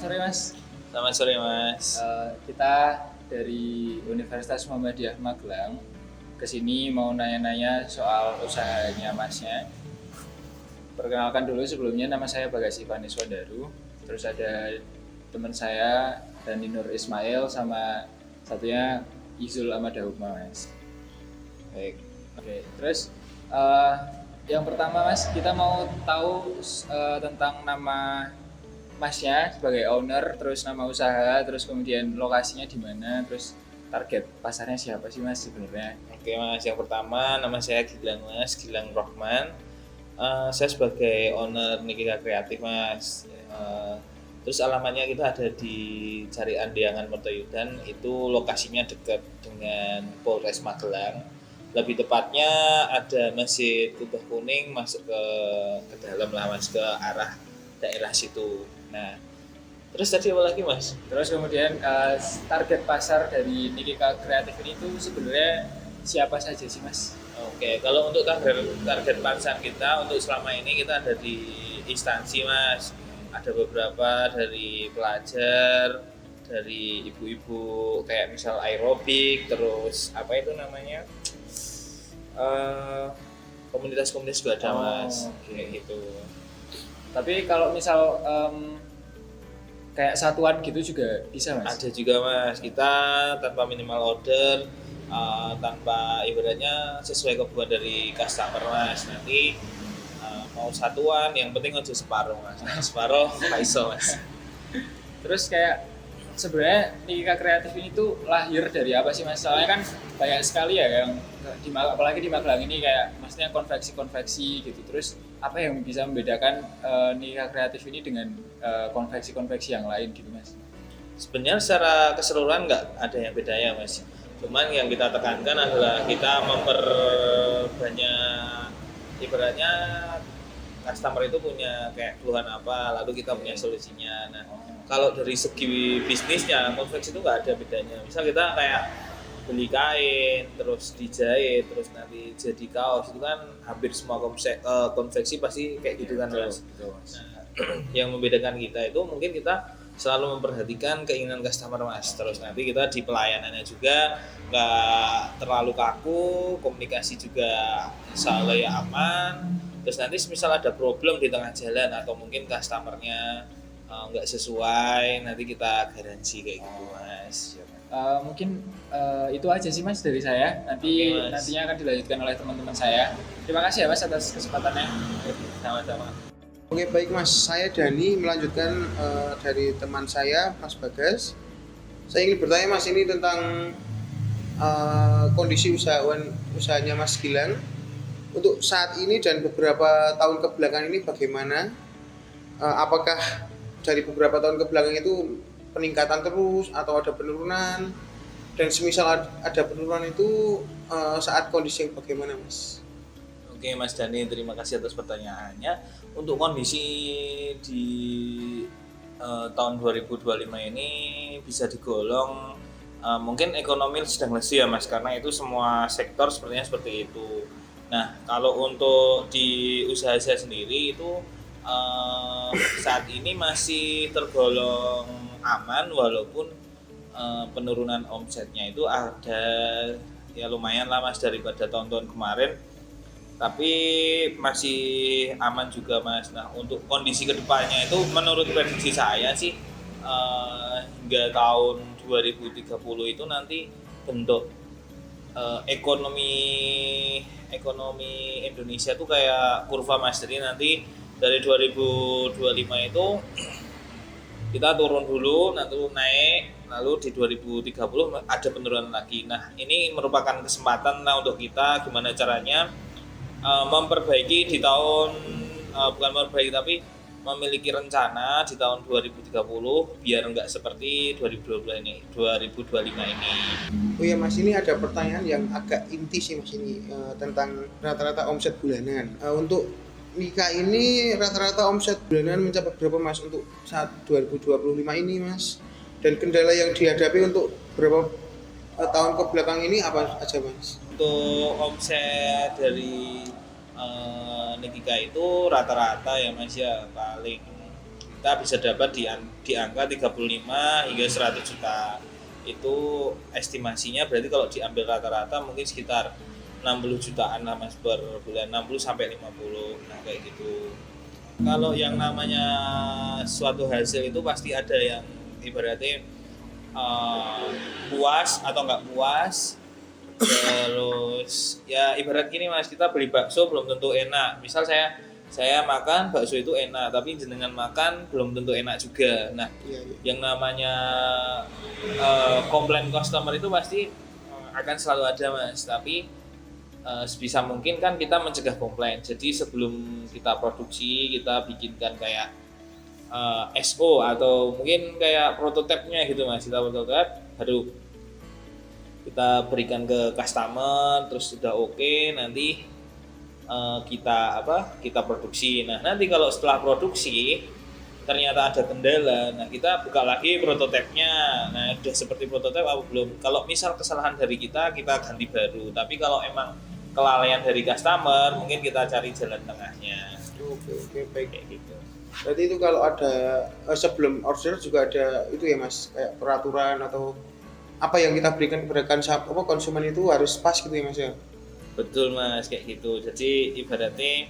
sore Mas. Selamat sore Mas. Kita dari Universitas Muhammadiyah Magelang kesini mau nanya-nanya soal usahanya Masnya. Perkenalkan dulu sebelumnya, nama saya Bagas Ivanis Wandaru. Terus ada teman saya Dani Nur Ismail sama satunya Izul Amada Hukma Mas. Baik. Oke, terus eh, yang pertama Mas, kita mau tahu tentang nama Masnya sebagai owner, terus nama usaha, terus kemudian lokasinya di mana, terus target pasarnya siapa sih Mas sebenarnya? Oke Mas, yang pertama nama saya Gilang Mas, Gilang Rohman. Saya sebagai owner Nikita Kreatif Mas. Terus alamatnya kita ada di Carian Diangan Mertoyudan, itu lokasinya dekat dengan Polres Magelang. Lebih tepatnya ada Masjid Kubah Kuning masuk ke dalam lah Mas, ke arah daerah situ. Nah, terus tadi apa lagi Mas? Terus kemudian target pasar dari Nikita Kreatif ini tuh sebenarnya siapa saja sih Mas? Oke, kalau untuk target pasar kita untuk selama ini kita ada di instansi Mas. Ada beberapa dari pelajar, dari ibu-ibu kayak misal aerobik, terus apa itu namanya? Komunitas-komunitas juga ada Mas. Kayak gitu. Tapi kalau misal kayak satuan gitu juga bisa Mas? Ada juga Mas, kita tanpa minimal order, tanpa ibaratnya sesuai kebutuhan dari customer Mas. Nanti mau satuan, yang penting aja separuh Mas. Separuh iso Mas. Terus kayak sebenarnya Nikita Kreatif ini tuh lahir dari apa sih Mas? Soalnya kan banyak sekali ya yang apalagi di Magelang ini kayak maksudnya konveksi-konveksi gitu. Terus apa yang bisa membedakan Nikita Kreatif ini dengan konveksi-konveksi yang lain gitu Mas? Sebenarnya secara keseluruhan nggak ada yang bedanya Mas. Cuman yang kita tekankan adalah kita memperbanyak ibaratnya customer itu punya kayak keluhan apa, lalu kita punya solusinya. Nah, kalau dari segi bisnisnya, konveksi itu nggak ada bedanya. Misal kita kayak beli kain, terus dijahit, terus nanti jadi kaos, itu kan hampir semua konveksi pasti kayak gitu kan Mas. Nah, yang membedakan kita itu mungkin kita selalu memperhatikan keinginan customer Mas. Terus nanti kita di pelayanannya juga nggak terlalu kaku, komunikasi juga insya Allah ya aman. Terus nanti misal ada problem di tengah jalan atau mungkin customernya nggak sesuai, nanti kita garansi kayak gitu Mas. Mungkin itu aja sih Mas dari saya. Oke, Mas. Nantinya akan dilanjutkan oleh teman-teman saya. Terima kasih ya Mas atas kesempatannya. Sama-sama. Oke baik Mas, saya Dani melanjutkan dari teman saya Mas Bagas. Saya ingin bertanya Mas ini tentang kondisi usahanya Mas Gilang untuk saat ini dan beberapa tahun kebelakang ini bagaimana? Apakah dari beberapa tahun kebelakang itu peningkatan terus atau ada penurunan? Dan semisal ada penurunan itu saat kondisi yang bagaimana Mas? Oke Mas Dani, terima kasih atas pertanyaannya. Untuk kondisi di tahun 2025 ini bisa digolong mungkin ekonomi sedang lesu ya Mas, karena itu semua sektor sepertinya seperti itu. Nah, kalau untuk di usaha saya sendiri itu saat ini masih tergolong aman, walaupun penurunan omsetnya itu ada ya lumayan lah Mas daripada tahun-tahun kemarin, tapi masih aman juga Mas. Nah, untuk kondisi kedepannya itu menurut prediksi saya sih hingga tahun 2030 itu nanti bentuk ekonomi Indonesia tuh kayak kurva Mas. Jadi nanti dari 2025 itu kita turun dulu, nanti naik, lalu di 2030 ada penurunan lagi. Nah, ini merupakan kesempatan lah untuk kita gimana caranya memperbaiki di tahun bukan memperbaiki tapi memiliki rencana di tahun 2030 biar enggak seperti 2025 ini. Oh ya Mas, ini ada pertanyaan yang agak inti sih Mas ini tentang rata-rata omset bulanan. Untuk Nika ini rata-rata omset bulanan mencapai berapa Mas untuk saat 2025 ini Mas? Dan kendala yang dihadapi untuk berapa tahun ke belakang ini apa aja Mas? Untuk omset dari Nikita itu rata-rata ya Mas ya paling kita bisa dapat di angka 35 hingga 100 juta. Itu estimasinya, berarti kalau diambil rata-rata mungkin sekitar 60 jutaan lah Mas per bulan, 60 sampai 50. Nah, kayak gitu. Kalau yang namanya suatu hasil itu pasti ada yang ibaratnya puas atau nggak puas. Terus ya ibarat gini Mas, kita beli bakso belum tentu enak. Misal saya makan bakso itu enak, tapi jenengan makan belum tentu enak juga. Nah, Iya, iya. yang namanya komplain customer itu pasti akan selalu ada Mas. Tapi sebisa mungkin kan kita mencegah komplain. Jadi sebelum kita produksi, kita bikinkan kayak SO atau mungkin kayak prototipenya gitu Mas. Kita prototip baru kita berikan ke customer, terus sudah oke, nanti kita produksi. Nah, nanti kalau setelah produksi ternyata ada kendala, nah kita buka lagi prototipnya. Nah, udah seperti prototip apa belum? Kalau misal kesalahan dari kita ganti baru. Tapi kalau emang kelalaian dari customer, mungkin kita cari jalan tengahnya. Oke, baik. Kayak gitu. Berarti itu kalau ada sebelum order juga ada itu ya Mas, kayak peraturan atau apa yang kita berikan kepada konsumen itu harus pas gitu ya Mas ya. Betul Mas, kayak gitu. Jadi ibaratnya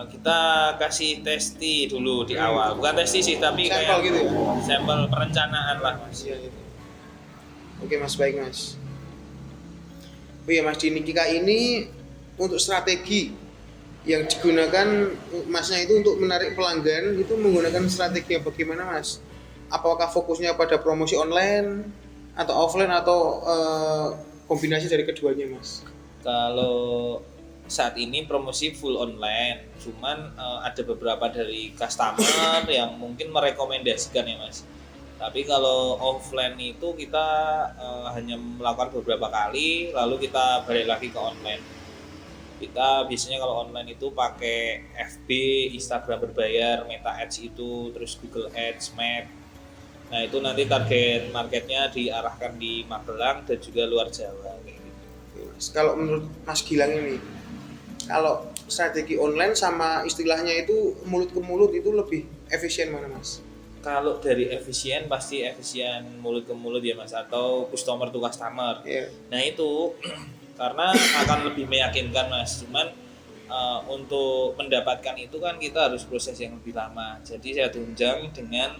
kita kasih testi dulu di awal. Bukan testi sih, tapi Sampel kayak gitu ya? sampel perencanaan lah Mas. Iya, gitu. Oke Mas, baik Mas. Oh iya Mas, di Nikika ini untuk strategi yang digunakan Masnya itu untuk menarik pelanggan itu menggunakan strategi yang bagaimana Mas? Apakah fokusnya pada promosi online atau offline atau kombinasi dari keduanya Mas? Kalau saat ini promosi full online, cuman ada beberapa dari customer yang mungkin merekomendasikan ya Mas. Tapi kalau offline itu kita hanya melakukan beberapa kali, lalu kita balik lagi ke online. Kita biasanya kalau online itu pakai FB, Instagram berbayar, Meta Ads itu, terus Google Ads, Map. Nah itu nanti target marketnya diarahkan di Magelang dan juga luar Jawa kayak gitu. Mas, kalau menurut Mas Gilang ini, kalau strategi online sama istilahnya itu mulut ke mulut itu lebih efisien mana Mas? Kalau dari efisien pasti efisien mulut ke mulut ya Mas, atau customer to customer. Iya. Nah itu karena akan lebih meyakinkan Mas. Cuman untuk mendapatkan itu kan kita harus proses yang lebih lama. Jadi saya tunjang dengan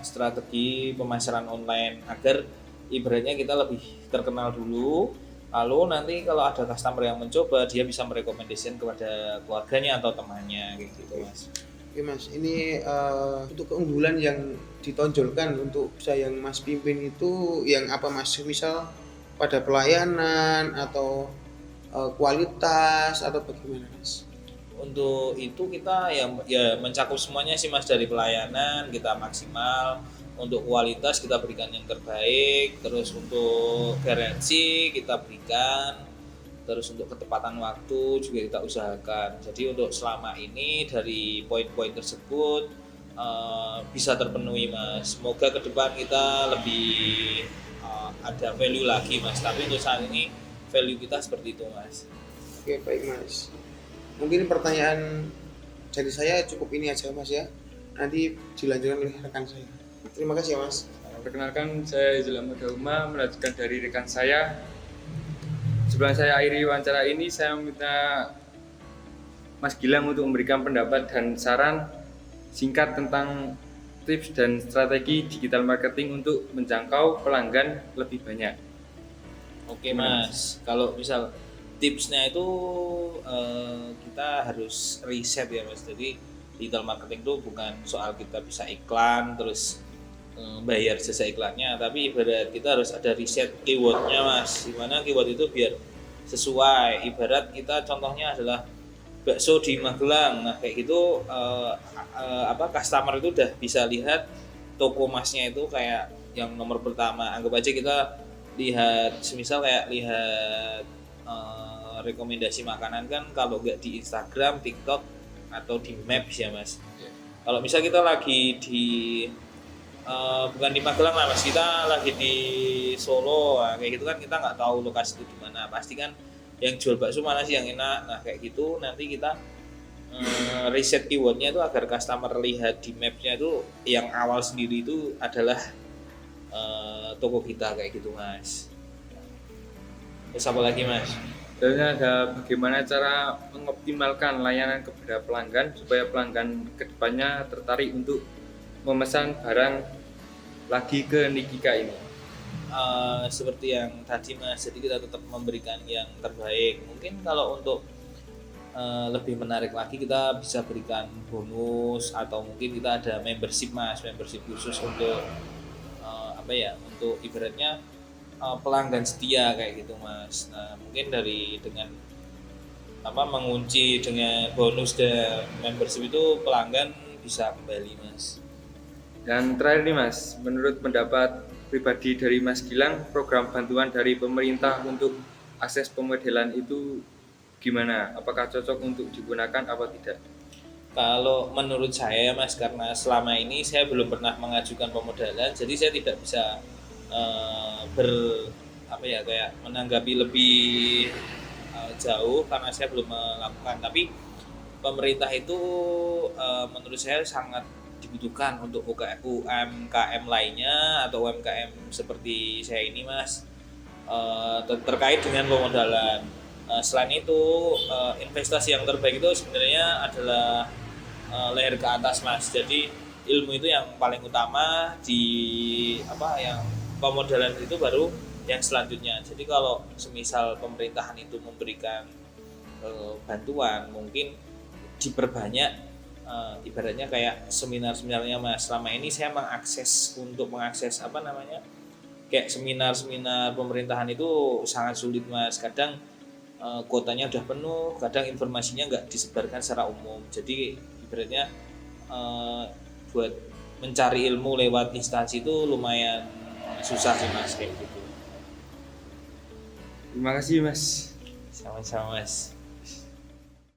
strategi pemasaran online agar ibaratnya kita lebih terkenal dulu, lalu nanti kalau ada customer yang mencoba dia bisa merekomendasikan kepada keluarganya atau temannya kayak gitu Mas. Oke Mas, ini untuk keunggulan yang ditonjolkan untuk usaha yang Mas pimpin itu yang apa Mas? Misal pada pelayanan atau kualitas atau bagaimana Mas? Untuk itu kita ya mencakup semuanya sih Mas, dari pelayanan kita maksimal, untuk kualitas kita berikan yang terbaik, terus untuk garansi kita berikan, terus untuk ketepatan waktu juga kita usahakan. Jadi untuk selama ini dari poin-poin tersebut bisa terpenuhi Mas. Semoga ke depan kita lebih ada value lagi Mas. Tapi untuk saat ini value kita seperti itu Mas. Oke baik Mas. Mungkin pertanyaan dari saya cukup ini aja Mas ya. Nanti dilanjutkan oleh rekan saya. Terima kasih ya Mas. Perkenalkan, saya Izlam Uma, melanjutkan dari rekan saya. Sebelum saya akhiri wawancara ini, saya meminta Mas Gilang untuk memberikan pendapat dan saran singkat tentang tips dan strategi digital marketing untuk menjangkau pelanggan lebih banyak. Oke Mas, kalau misal tipsnya itu kita harus riset ya Mas. Jadi digital marketing itu bukan soal kita bisa iklan terus bayar jasa iklannya, tapi ibarat kita harus ada riset keywordnya Mas. Dimana keyword itu biar sesuai. Ibarat kita contohnya adalah bakso di Magelang. Nah kayak gitu customer itu udah bisa lihat toko Masnya itu kayak yang nomor pertama. Anggap aja kita lihat semisal kayak lihat rekomendasi makanan kan kalau nggak di Instagram, TikTok atau di Maps ya Mas. Kalau misal kita lagi di bukan di Magelang lah Mas, kita lagi di Solo, nah, kayak gitu kan kita nggak tahu lokasi itu di mana. Pasti kan yang jual bakso mana sih yang enak. Nah kayak gitu nanti kita riset keywordnya itu agar customer lihat di mapnya itu yang awal sendiri itu adalah toko kita kayak gitu mas. Terus apa lagi mas? Dan ada bagaimana cara mengoptimalkan layanan kepada pelanggan supaya pelanggan kedepannya tertarik untuk memesan barang lagi ke Nikika ini. Seperti yang tadi mas, jadi kita tetap memberikan yang terbaik. Mungkin kalau untuk lebih menarik lagi kita bisa berikan bonus atau mungkin kita ada membership mas, membership khusus untuk untuk ibaratnya pelanggan setia kayak gitu mas. Nah mungkin dengan mengunci dengan bonus dan membership itu pelanggan bisa kembali mas. Dan terakhir nih mas, menurut pendapat pribadi dari Mas Gilang, program bantuan dari pemerintah untuk akses pemodelan itu gimana? Apakah cocok untuk digunakan apa tidak? Kalau menurut saya mas, karena selama ini saya belum pernah mengajukan pemodalan, jadi saya tidak bisa kayak menanggapi lebih jauh karena saya belum melakukan. Tapi pemerintah itu menurut saya sangat dibutuhkan untuk UMKM lainnya atau UMKM seperti saya ini mas, terkait dengan pemodalan. Selain itu investasi yang terbaik itu sebenarnya adalah leher ke atas mas. Jadi ilmu itu yang paling utama, yang pemodalan itu baru yang selanjutnya. Jadi kalau semisal pemerintahan itu memberikan bantuan, mungkin diperbanyak, ibaratnya kayak seminar-seminarnya mas. Selama ini saya mengakses kayak seminar-seminar pemerintahan itu sangat sulit mas. Kadang kuotanya udah penuh, kadang informasinya nggak disebarkan secara umum. Jadi ibaratnya buat mencari ilmu lewat instansi itu lumayan susah sih mas kayak gitu. Terima kasih mas. Sama-sama mas.